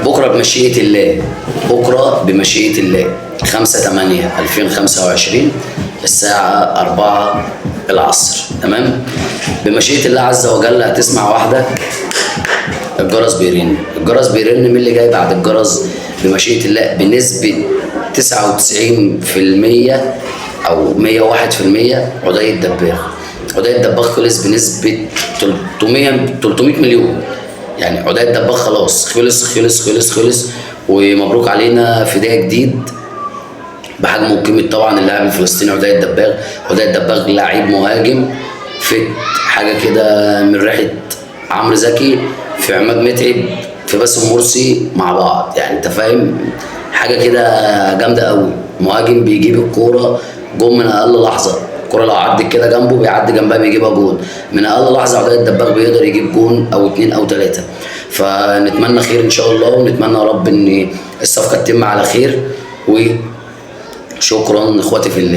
بكره بمشيئه الله، بكره بمشيئه الله 5/8/2025 الساعه 4 العصر، تمام؟ بمشيئه الله عز وجل هتسمع واحده الجرس بيرن. الجرس بيرن، مين اللي جاي بعد الجرس بمشيئة الله بنسبة 99% أو 101%؟ عدي الدباغ. عدي الدباغ خلص بنسبة 300 مليون. يعني عدي الدباغ خلاص خلص خلص خلص خلص، ومبروك علينا فداء جديد بحجم وقيمة طبعا اللاعب الفلسطيني عدي الدباغ. عدي الدباغ لعيب مهاجم فت، حاجة كده من ريحة عمرو زكي في عماد متعب في باسم مرسي مع بعض، يعني انت فاهم، حاجه كده جامده قوي. مهاجم بيجيب الكوره جون من اقل لحظه، الكوره لو عدت كده جنبه بيعدي جنبها بيجيبها جون من اقل لحظه. عدي الدباغ بيقدر يجيب جون او اتنين او تلاته، فنتمنى خير ان شاء الله، ونتمنى يا رب ان الصفقه تتم على خير. وشكرا اخواتي في الله.